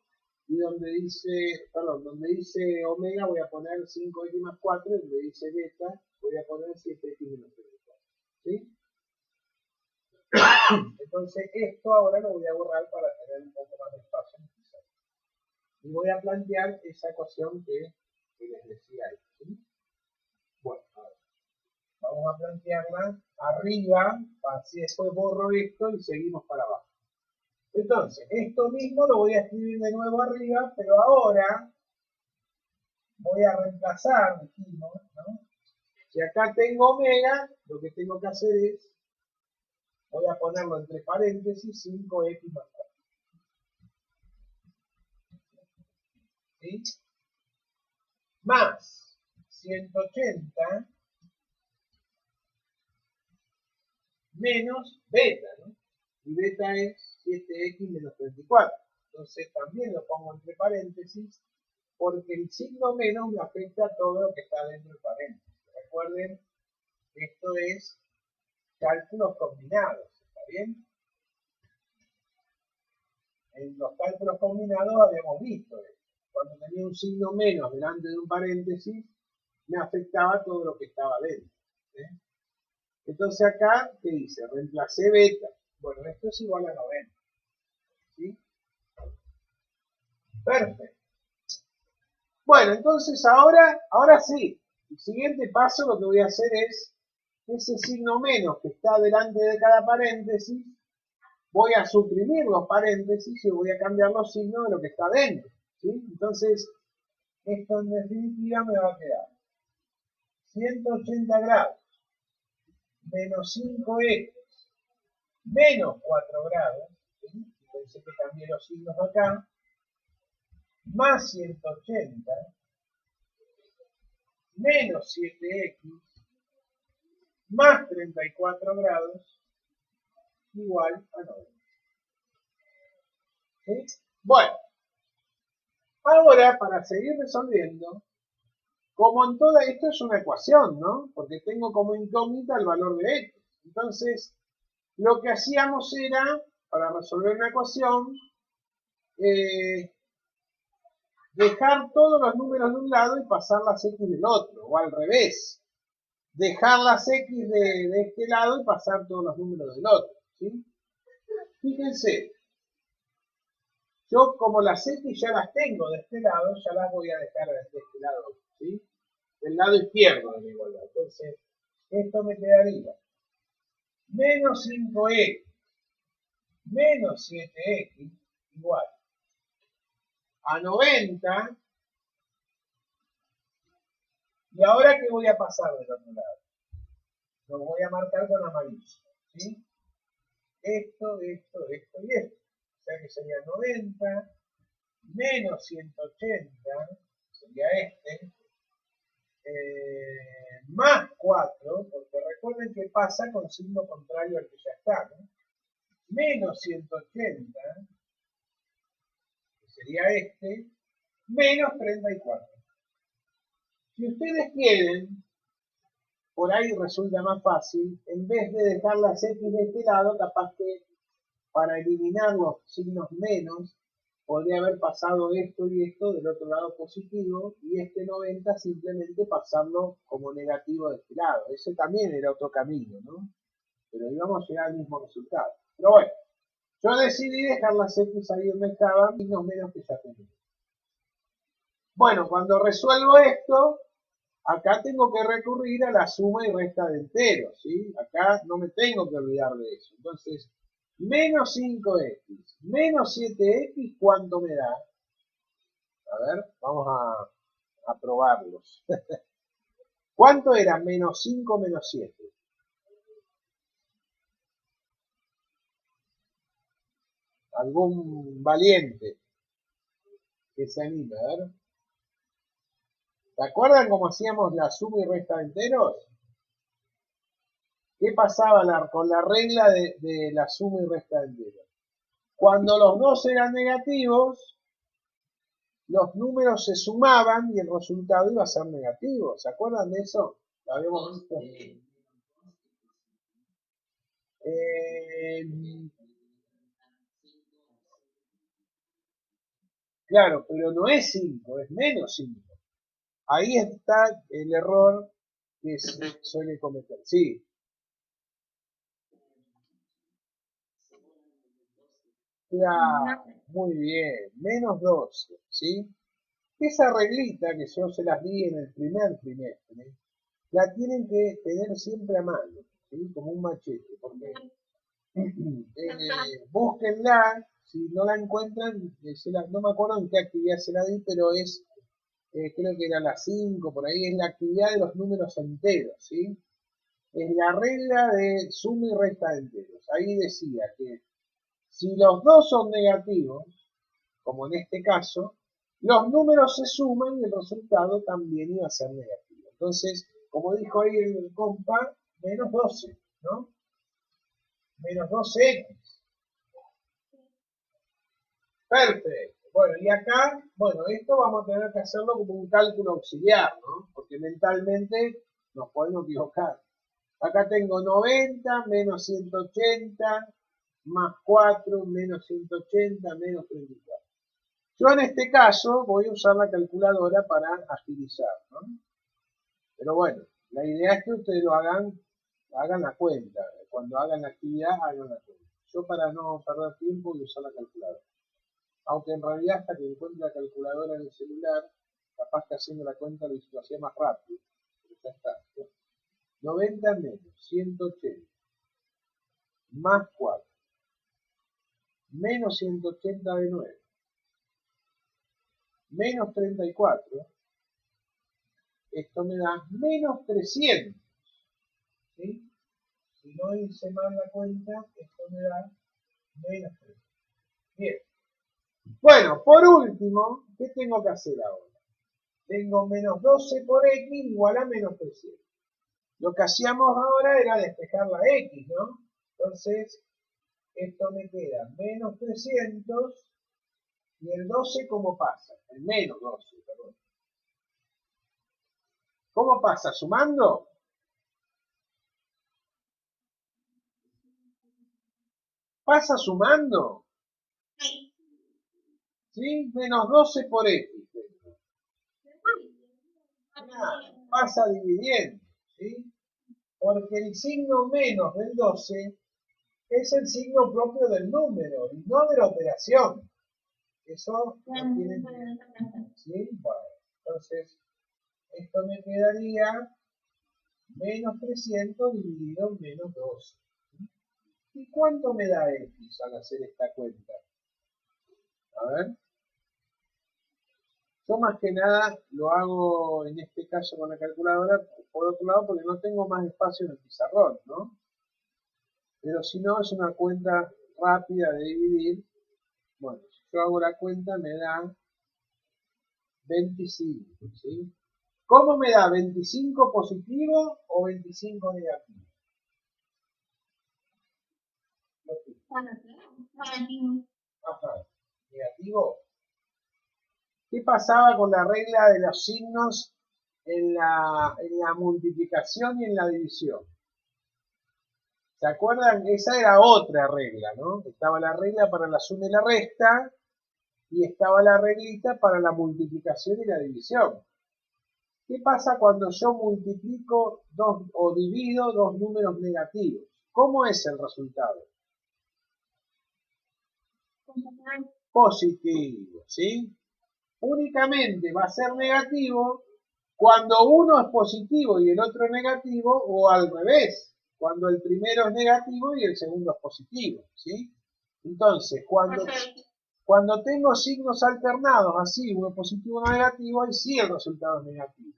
y donde dice omega voy a poner 5x más 4 y donde dice beta voy a poner 7x menos 34. ¿Sí? Entonces esto ahora lo voy a borrar para tener un poco más de espacio en el pizarro. Y voy a plantear esa ecuación que les decía ahí. ¿Sí? Bueno, a ver. Vamos a plantearla arriba, así después borro esto y seguimos para abajo. Entonces, esto mismo lo voy a escribir de nuevo arriba, pero ahora voy a reemplazar, dijimos, ¿no? Si acá tengo omega, lo que tengo que hacer es, voy a ponerlo entre paréntesis, 5x más 4. ¿Sí? Más 180 menos beta, ¿no? Y beta es 7x menos 34. Entonces también lo pongo entre paréntesis, porque el signo menos me afecta a todo lo que está dentro del paréntesis. Recuerden, esto es cálculos combinados, ¿está bien? En los cálculos combinados habíamos visto esto. Cuando tenía un signo menos delante de un paréntesis, me afectaba todo lo que estaba dentro. ¿Eh? Entonces acá, ¿qué hice? Reemplacé beta. Bueno, esto es igual a 90. ¿Sí? Perfecto. Bueno, entonces ahora sí. El siguiente paso lo que voy a hacer es ese signo menos que está delante de cada paréntesis, voy a suprimir los paréntesis y voy a cambiar los signos de lo que está dentro. ¿Sí? Entonces, esto en definitiva me va a quedar 180 grados menos 5x menos 4 grados. ¿Sí? Pensé que cambié los signos acá. Más 180 menos 7x más 34 grados igual a 90. ¿Sí? Bueno, ahora para seguir resolviendo, como en toda, esto es una ecuación, ¿no? Porque tengo como incógnita el valor de x. Entonces, lo que hacíamos era, para resolver una ecuación, dejar todos los números de un lado y pasar las x del otro, o al revés. Dejar las x de este lado y pasar todos los números del otro, ¿sí? Fíjense, yo como las x ya las tengo de este lado, ya las voy a dejar de este lado, ¿sí? Del lado izquierdo de la igualdad. Entonces, esto me quedaría menos 5x menos 7x igual a 90. ¿Y ahora qué voy a pasar del otro lado? Lo voy a marcar con amarillo, ¿sí? Esto y esto. O sea que sería 90 menos 180, sería este, más 4, porque recuerden que pasa con signo contrario al que ya está, ¿no? Menos 180, que sería este, menos 34. Si ustedes quieren, por ahí resulta más fácil, en vez de dejar las x de este lado, capaz que para eliminar los signos menos, podría haber pasado esto y esto del otro lado positivo, y este 90 simplemente pasarlo como negativo de este lado. Ese también era otro camino, ¿no? Pero íbamos a llegar al mismo resultado. Pero bueno, yo decidí dejar las x ahí donde estaban y los menos que ya tenía. Bueno, cuando resuelvo esto, acá tengo que recurrir a la suma y resta de enteros, ¿sí? Acá no me tengo que olvidar de eso. Entonces, menos 5x, menos 7x, ¿cuánto me da? A ver, vamos a probarlos. ¿Cuánto era menos 5 menos 7? ¿Algún valiente que se anime? A ver. ¿Se acuerdan cómo hacíamos la suma y resta de enteros? ¿Qué pasaba con la regla de la suma y resta de enteros? Cuando los dos eran negativos, los números se sumaban y el resultado iba a ser negativo. ¿Se acuerdan de eso? Lo habíamos visto. Claro, pero no es 5, es menos 5. Ahí está el error que se suele cometer. Sí, claro, muy bien, menos 12, ¿sí? Esa reglita que yo se las di en el primer trimestre, la tienen que tener siempre a mano, ¿sí? Como un machete, porque búsquenla, si no la encuentran, no me acuerdo en qué actividad se la di, pero es, creo que era la 5, por ahí, es la actividad de los números enteros, ¿sí? Es la regla de suma y resta de enteros. Ahí decía que si los dos son negativos, como en este caso, los números se suman y el resultado también iba a ser negativo. Entonces, como dijo ahí el compa, menos 12, ¿no? Menos 12x. Perfecto. Bueno, y acá, bueno, esto vamos a tener que hacerlo como un cálculo auxiliar, ¿no? Porque mentalmente nos podemos equivocar. Acá tengo 90 menos 180 más 4 menos 180 menos 34. Yo en este caso voy a usar la calculadora para agilizar, ¿no? Pero bueno, la idea es que ustedes lo hagan la cuenta. Cuando hagan la actividad, hagan la cuenta. Yo para no perder tiempo voy a usar la calculadora. Aunque en realidad hasta que encuentre la calculadora en el celular, capaz que haciendo la cuenta lo hacía más rápido. Pero ya está. 90 menos 180 más 4 menos 180 de nuevo menos 34, esto me da menos 300, ¿sí? Si no hice mal la cuenta, esto me da menos 300. Bien. Bueno, por último, ¿qué tengo que hacer ahora? Tengo menos 12 por x igual a menos 300. Lo que hacíamos ahora era despejar la x, ¿no? Entonces, esto me queda menos 300 y el 12, ¿cómo pasa? El menos 12, perdón. ¿Cómo pasa? ¿Sumando? ¿Pasa sumando? ¿Sí? Menos 12 por x. Pasa dividiendo, ¿sí? Porque el signo menos del 12 es el signo propio del número y no de la operación. Eso lo tienen que... ¿Sí? Bueno, entonces, esto me quedaría menos 300 dividido en menos 12. ¿Y cuánto me da x al hacer esta cuenta? A ver. Yo más que nada lo hago en este caso con la calculadora, por otro lado, porque no tengo más espacio en el pizarrón, ¿no? Pero si no, es una cuenta rápida de dividir. Bueno, si yo hago la cuenta me da 25, ¿sí? ¿Cómo me da? ¿25 positivo o 25 negativo? Ajá, negativo. ¿Qué pasaba con la regla de los signos en la multiplicación y en la división? ¿Se acuerdan? Esa era otra regla, ¿no? Estaba la regla para la suma y la resta y estaba la reglita para la multiplicación y la división. ¿Qué pasa cuando yo multiplico o divido dos números negativos? ¿Cómo es el resultado? Positivo, ¿sí? Únicamente va a ser negativo cuando uno es positivo y el otro es negativo, o al revés, cuando el primero es negativo y el segundo es positivo, ¿sí? Entonces, cuando tengo signos alternados, así, uno positivo y uno negativo, ahí sí el resultado es negativo.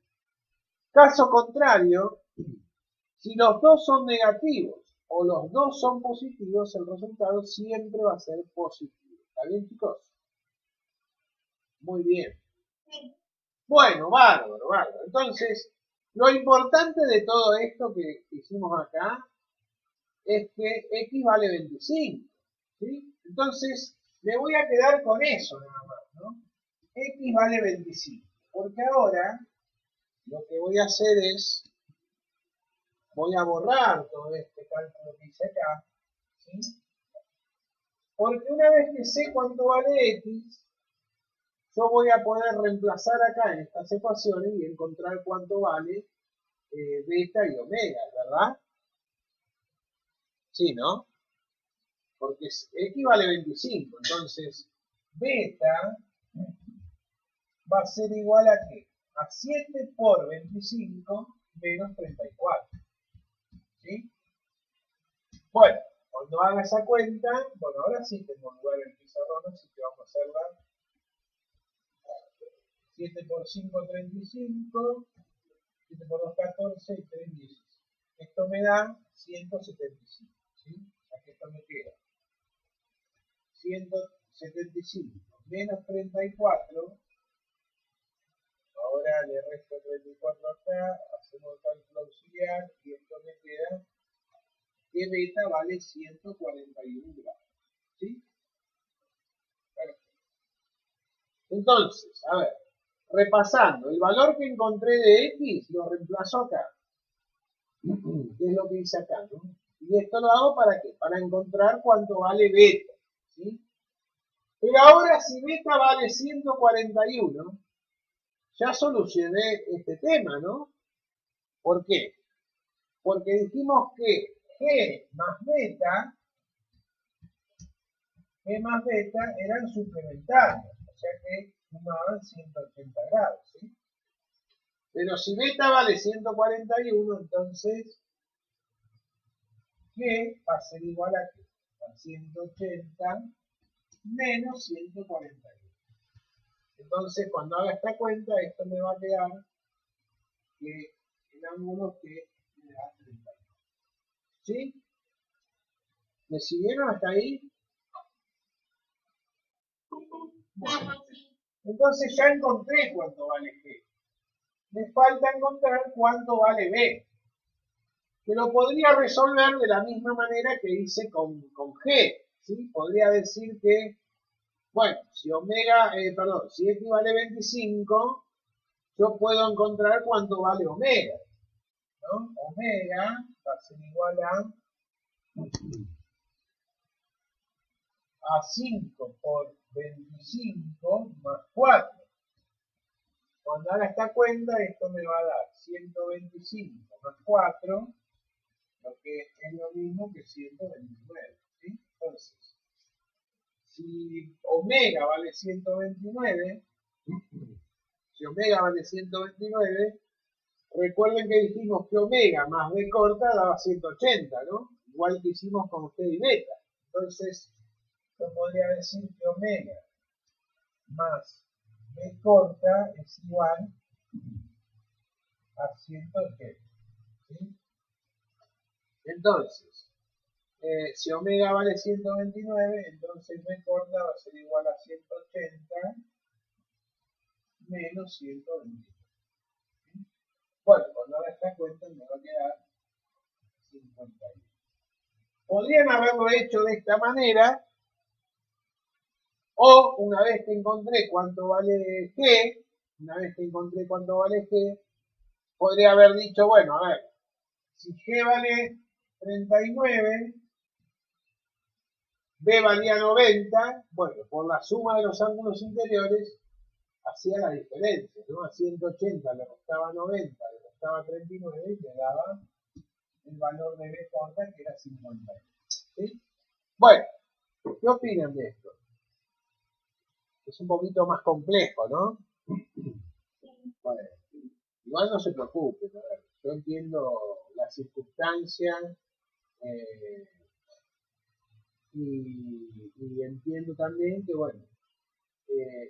Caso contrario, si los dos son negativos o los dos son positivos, el resultado siempre va a ser positivo. ¿Está bien, chicos? Muy bien. Bueno, bárbaro, bárbaro. Entonces, lo importante de todo esto que hicimos acá es que x vale 25, ¿sí? Entonces, me voy a quedar con eso nada más, ¿no? X vale 25, porque ahora lo que voy a hacer es, voy a borrar todo este cálculo que hice acá, ¿sí? Porque una vez que sé cuánto vale x, yo voy a poder reemplazar acá en estas ecuaciones y encontrar cuánto vale beta y omega, ¿verdad? Sí, ¿no? Porque x vale 25, entonces beta va a ser igual a ¿qué? A 7 por 25 menos 34. ¿Sí? Bueno, cuando haga esa cuenta, bueno, ahora sí tengo lugar en el pizarrón, así que vamos a hacerla. 7 por 5, 35. 7 por 2, 14 y 3, 16. Esto me da 175. ¿Sí? O sea que esto me queda 175 menos 34. Ahora le resto 34 acá, hacemos el cálculo auxiliar y esto me queda que beta vale 141 grados. ¿Sí? Perfecto. Entonces, a ver, repasando, el valor que encontré de X lo reemplazo acá. Que es lo que hice acá, ¿no? Y esto lo hago para qué? Para encontrar cuánto vale beta. ¿Sí? Pero ahora si beta vale 141, ya solucioné este tema, ¿no? ¿Por qué? Porque dijimos que G más beta eran suplementarios, o sea que sumaban 180 grados, ¿sí? Pero si beta vale 141, entonces G va a ser igual a ¿qué? A 180 menos 141. Entonces, cuando haga esta cuenta, esto me va a quedar que el ángulo que me da 30. ¿Sí? ¿Me siguieron hasta ahí? Bueno, entonces ya encontré cuánto vale G. Me falta encontrar cuánto vale B. Que lo podría resolver de la misma manera que hice con G. ¿Sí? Podría decir que, bueno, si si X vale 25, yo puedo encontrar cuánto vale omega, ¿no? Omega va a ser igual a 5 por 25 más 4. Cuando haga esta cuenta, esto me va a dar 125 más 4, lo que es lo mismo que 129. ¿Sí? Entonces, si omega vale 129, recuerden que dijimos que omega más b corta daba 180, ¿no? Igual que hicimos con G y beta. Entonces, yo podría decir que omega más b corta es igual a 180. ¿Sí? Entonces, si omega vale 129, entonces b corta va a ser igual a 180 menos 129. ¿Sí? Bueno, cuando haga esta cuenta me va a quedar 51. Podrían haberlo hecho de esta manera, o una vez que encontré cuánto vale G, podría haber dicho, bueno, a ver, si G vale 39, B valía 90, bueno, por la suma de los ángulos interiores hacía la diferencia, ¿no? A 180 le restaba 90, le restaba 39 y le daba el valor de B corta, que era 50. ¿Sí? Bueno, ¿qué opinan de esto? Es un poquito más complejo, ¿no? Bueno, igual no se preocupen, yo entiendo las circunstancias eh, y entiendo también que, bueno,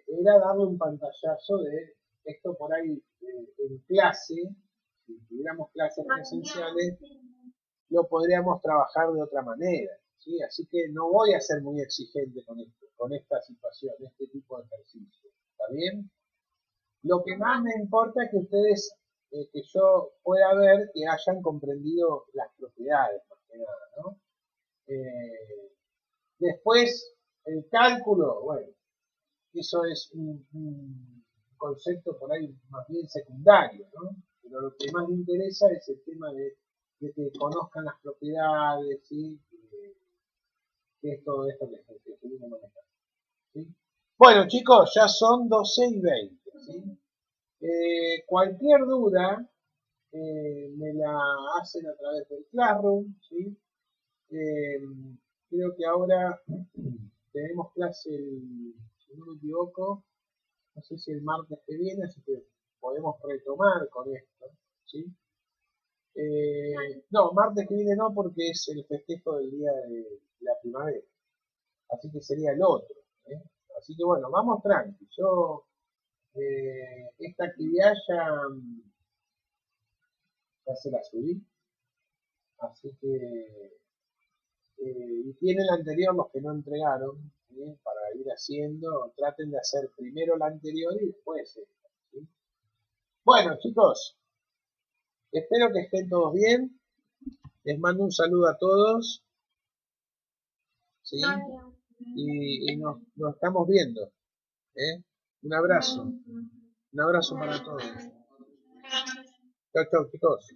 era darle un pantallazo de esto por ahí en clase, si tuviéramos clases presenciales, lo podríamos trabajar de otra manera, ¿sí? Así que no voy a ser muy exigente con esto, con esta situación, este tipo de ejercicio, ¿está bien? Lo que más me importa es que ustedes, que yo pueda ver que hayan comprendido las propiedades, más que nada, ¿no? Después, el cálculo, bueno, eso es un concepto por ahí más bien secundario, ¿no? Pero lo que más me interesa es el tema de que conozcan las propiedades, ¿sí? Que es todo esto que estuvimos manejando, ¿sí? Bueno, chicos, ya son 12:20, ¿sí? Cualquier duda me la hacen a través del Classroom, ¿sí? Eh, Creo que ahora tenemos clase, si no me equivoco, no sé si el martes que viene, así que podemos retomar con esto, ¿sí? No, martes que viene no, porque es el festejo del día de la primavera. Así que sería el otro. ¿Eh? Así que bueno, vamos tranqui. Yo, esta actividad ya se la subí. Así que, y tiene la anterior los que no entregaron, para ir haciendo. Traten de hacer primero la anterior y después esta. ¿Sí? Bueno, chicos, espero que estén todos bien. Les mando un saludo a todos. ¿Sí? Y nos estamos viendo. ¿Eh? Un abrazo. Un abrazo para todos. Chao, chao, chicos.